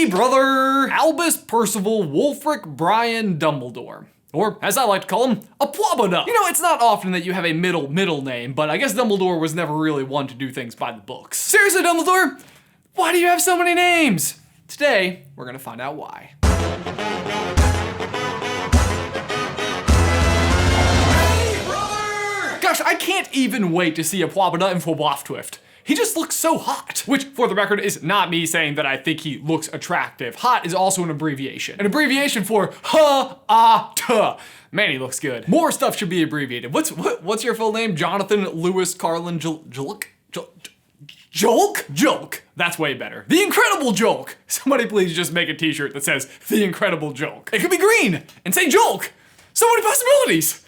Hey, brother! Albus Percival Wulfric Brian Dumbledore. Or, as I like to call him, a Pwabada. You know, it's not often that you have a middle name, but I guess Dumbledore was never really one to do things by the books. Seriously, Dumbledore? Why do you have so many names? Today, we're gonna find out why. Hey, brother! Gosh, I can't even wait to see a Pwabada in Fwabwaftwift. He just looks so hot. Which, for the record, is not me saying that I think he looks attractive. Hot is also an abbreviation. An abbreviation for ha-ah-tuh. Man, he looks good. More stuff should be abbreviated. What's your full name? Jonathan Lewis Carlin Julk? Julk? That's way better. The Incredible Julk. Somebody please just make a t-shirt that says The Incredible Julk. It could be green and say Julk. So many possibilities.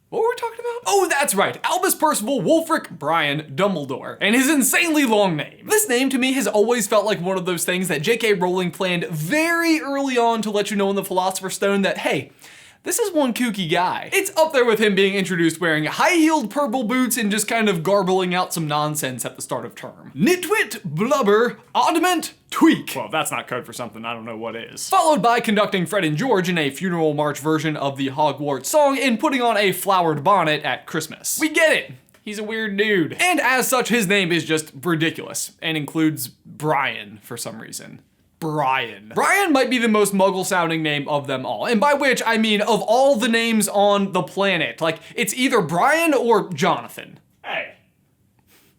What were we talking about? Oh, that's right. Albus Percival Wulfric Brian Dumbledore. And his insanely long name. This name to me has always felt like one of those things that J.K. Rowling planned very early on to let you know in the Philosopher's Stone that, hey, this is one kooky guy. It's up there with him being introduced wearing high-heeled purple boots and just kind of garbling out some nonsense at the start of term. Nitwit, blubber, oddment, tweak. Well, if that's not code for something, I don't know what is. Followed by conducting Fred and George in a funeral march version of the Hogwarts song and putting on a flowered bonnet at Christmas. We get it. He's a weird dude. And as such, his name is just ridiculous and includes Brian for some reason. Brian. Brian might be the most muggle-sounding name of them all. And by which, I mean of all the names on the planet. Like, it's either Brian or Jonathan. Hey.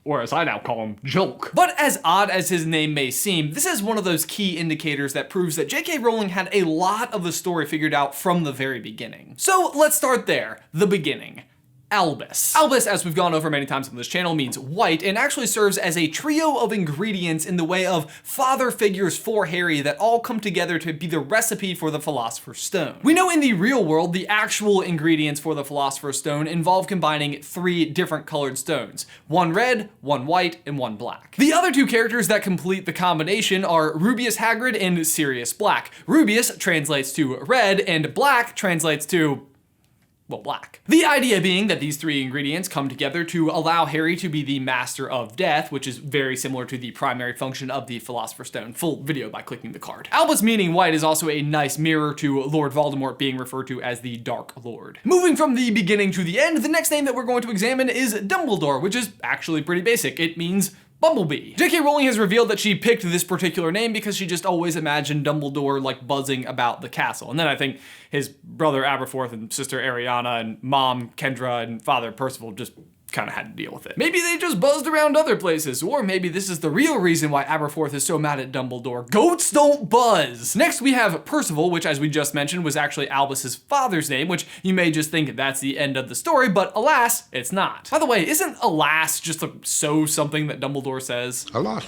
Or as I now call him, Julk. But as odd as his name may seem, this is one of those key indicators that proves that J.K. Rowling had a lot of the story figured out from the very beginning. So let's start there, the beginning. Albus. Albus, as we've gone over many times on this channel, means white and actually serves as a trio of ingredients in the way of father figures for Harry that all come together to be the recipe for the Philosopher's Stone. We know in the real world, the actual ingredients for the Philosopher's Stone involve combining 3 different colored stones. 1 red, 1 white, and 1 black. The other 2 characters that complete the combination are Rubeus Hagrid and Sirius Black. Rubeus translates to red, and black translates to, well, black. The idea being that these 3 ingredients come together to allow Harry to be the master of death, which is very similar to the primary function of the Philosopher's Stone. Full video by clicking the card. Albus meaning white is also a nice mirror to Lord Voldemort being referred to as the Dark Lord. Moving from the beginning to the end, the next name that we're going to examine is Dumbledore, which is actually pretty basic. It means Bumblebee. J.K. Rowling has revealed that she picked this particular name because she just always imagined Dumbledore like buzzing about the castle. And then I think his brother Aberforth and sister Ariana and mom Kendra and father Percival just kind of had to deal with it. Maybe they just buzzed around other places, or maybe this is the real reason why Aberforth is so mad at Dumbledore. Goats don't buzz! Next we have Percival, which as we just mentioned was actually Albus's father's name, which you may just think that's the end of the story, but alas, it's not. By the way, isn't alas just a something that Dumbledore says? Alas.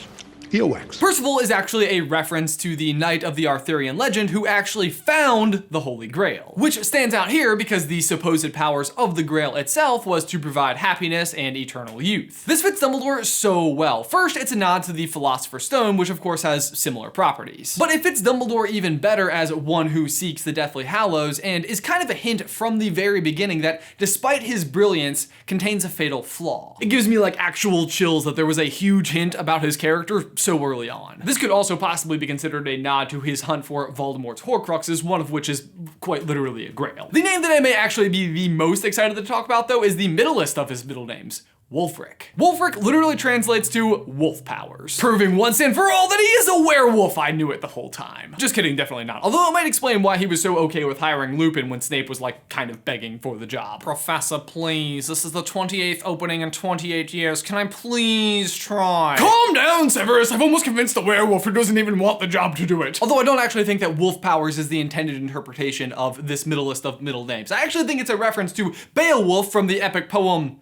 Earwax. Percival is actually a reference to the knight of the Arthurian legend who actually found the Holy Grail, which stands out here because the supposed powers of the Grail itself was to provide happiness and eternal youth. This fits Dumbledore so well. First, it's a nod to the Philosopher's Stone, which of course has similar properties. But it fits Dumbledore even better as one who seeks the Deathly Hallows and is kind of a hint from the very beginning that despite his brilliance, contains a fatal flaw. It gives me like actual chills that there was a huge hint about his character so early on. This could also possibly be considered a nod to his hunt for Voldemort's Horcruxes, one of which is quite literally a grail. The name that I may actually be the most excited to talk about though is the middlest of his middle names. Wulfric. Wulfric literally translates to wolf powers, proving once and for all that he is a werewolf. I knew it the whole time. Just kidding, definitely not. Although it might explain why he was so okay with hiring Lupin when Snape was like kind of begging for the job. Professor, please, this is the 28th opening in 28 years. Can I please try? Calm down, Severus. I've almost convinced the werewolf who doesn't even want the job to do it. Although I don't actually think that wolf powers is the intended interpretation of this middlest of middle names. I actually think it's a reference to Beowulf from the epic poem,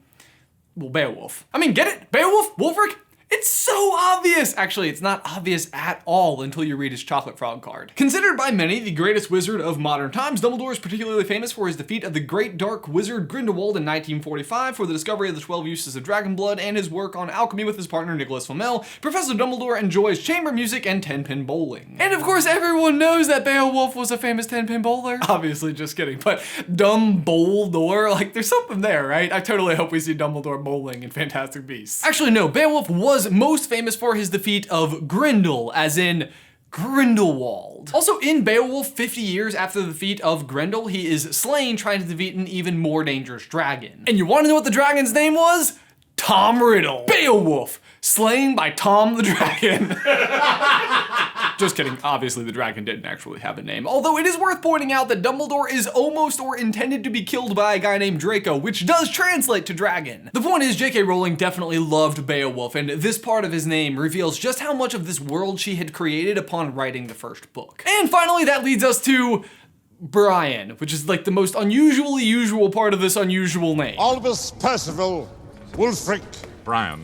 well, Beowulf. I mean, get it? Beowulf? Wulfric? It's so obvious! Actually, it's not obvious at all until you read his chocolate frog card. Considered by many the greatest wizard of modern times, Dumbledore is particularly famous for his defeat of the great dark wizard Grindelwald in 1945 for the discovery of the 12 uses of dragon blood and his work on alchemy with his partner Nicholas Flamel. Professor Dumbledore enjoys chamber music and 10-pin bowling. And of course, everyone knows that Beowulf was a famous 10-pin bowler. Obviously, just kidding, but Dumbledore, like there's something there, right? I totally hope we see Dumbledore bowling in Fantastic Beasts. Actually, no, Beowulf was most famous for his defeat of Grendel, as in Grindelwald. Also in Beowulf, 50 years after the defeat of Grendel, he is slain trying to defeat an even more dangerous dragon. And you want to know what the dragon's name was? Tom Riddle. Beowulf, slain by Tom the Dragon. Just kidding, obviously the dragon didn't actually have a name. Although it is worth pointing out that Dumbledore is almost or intended to be killed by a guy named Draco, which does translate to dragon. The point is, J.K. Rowling definitely loved Beowulf, and this part of his name reveals just how much of this world she had created upon writing the first book. And finally, that leads us to Brian, which is like the most unusually usual part of this unusual name. Albus Percival Wulfric. Brian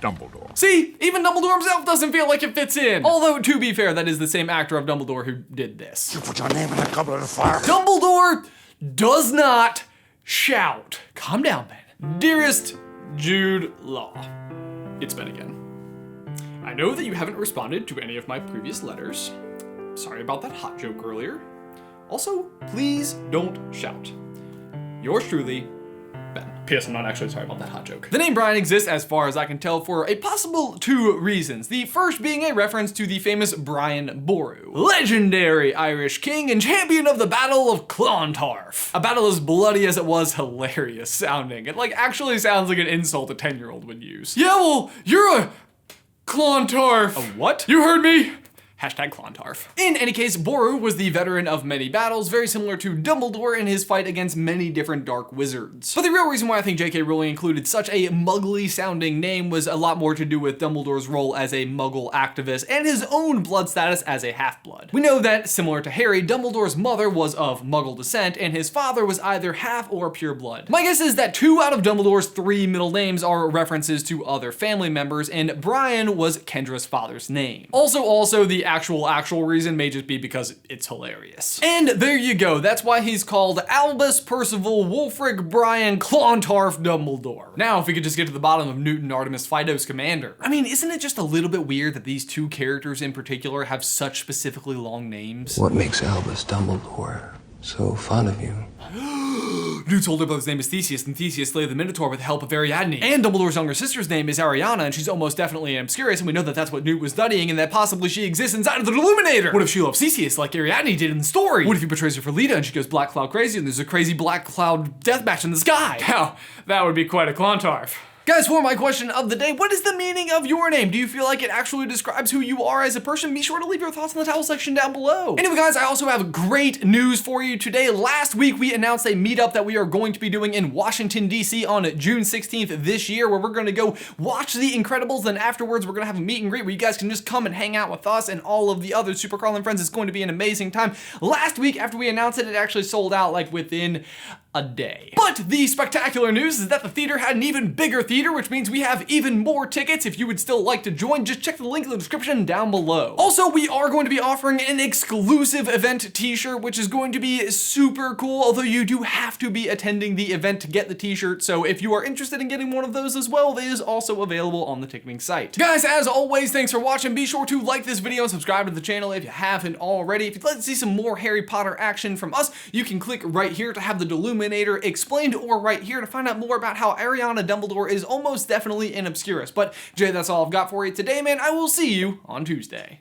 Dumbledore. See, even Dumbledore himself doesn't feel like it fits in. Although, to be fair, that is the same actor of Dumbledore who did this. You put your name in a goblet of fire. Dumbledore does not shout. Calm down, Ben. Dearest Jude Law, it's Ben again. I know that you haven't responded to any of my previous letters. Sorry about that hot joke earlier. Also, please don't shout. Yours truly, Ben. P.S. I'm not actually sorry about that hot joke. The name Brian exists, as far as I can tell, for a possible 2 reasons. The first being a reference to the famous Brian Boru, legendary Irish king and champion of the Battle of Clontarf. A battle as bloody as it was hilarious sounding. It actually sounds like an insult a 10-year-old would use. Yeah, well, you're a Clontarf. A what? You heard me. Hashtag Clontarf. In any case, Boru was the veteran of many battles, very similar to Dumbledore in his fight against many different dark wizards. But the real reason why I think J.K. Rowling included such a muggly sounding name was a lot more to do with Dumbledore's role as a muggle activist and his own blood status as a half-blood. We know that, similar to Harry, Dumbledore's mother was of muggle descent and his father was either half or pure blood. My guess is that 2 out of Dumbledore's 3 middle names are references to other family members, and Brian was Kendra's father's name. Also, the actual reason may just be because it's hilarious. And there you go, that's why he's called Albus Percival Wulfric Brian Clontarf Dumbledore. Now, if we could just get to the bottom of Newton Artemis Fido's commander. I mean, isn't it just a little bit weird that these 2 characters in particular have such specifically long names? What makes Albus Dumbledore so fond of you? Newt's older brother's name is Theseus, and Theseus slayed the Minotaur with the help of Ariadne. And Dumbledore's younger sister's name is Ariana, and she's almost definitely an Obscurus, and we know that that's what Newt was studying, and that possibly she exists inside of the Deluminator. What if she loves Theseus like Ariadne did in the story? What if he betrays her for Lita and she goes Black Cloud crazy, and there's a crazy Black Cloud deathmatch in the sky? Now, that would be quite a Clontarf. Guys, for my question of the day, what is the meaning of your name? Do you feel like it actually describes who you are as a person? Be sure to leave your thoughts in the towel section down below. Anyway, guys, I also have great news for you today. Last week, we announced a meetup that we are going to be doing in Washington, D.C. on June 16th this year, where we're going to go watch The Incredibles, then afterwards, we're going to have a meet and greet where you guys can just come and hang out with us and all of the other Super Carlin friends. It's going to be an amazing time. Last week, after we announced it, it actually sold out within a day. But the spectacular news is that the theater had an even bigger theater, which means we have even more tickets. If you would still like to join, just check the link in the description down below. Also, we are going to be offering an exclusive event t-shirt, which is going to be super cool, although you do have to be attending the event to get the t-shirt. So if you are interested in getting one of those as well, it is also available on the ticketing site. Guys, as always, thanks for watching. Be sure to like this video and subscribe to the channel if you haven't already. If you'd like to see some more Harry Potter action from us, you can click right here to have the Deluminator explained, or right here to find out more about how Ariana Dumbledore is almost definitely an Obscurus. But Jay, that's all I've got for you today, man. I will see you on Tuesday.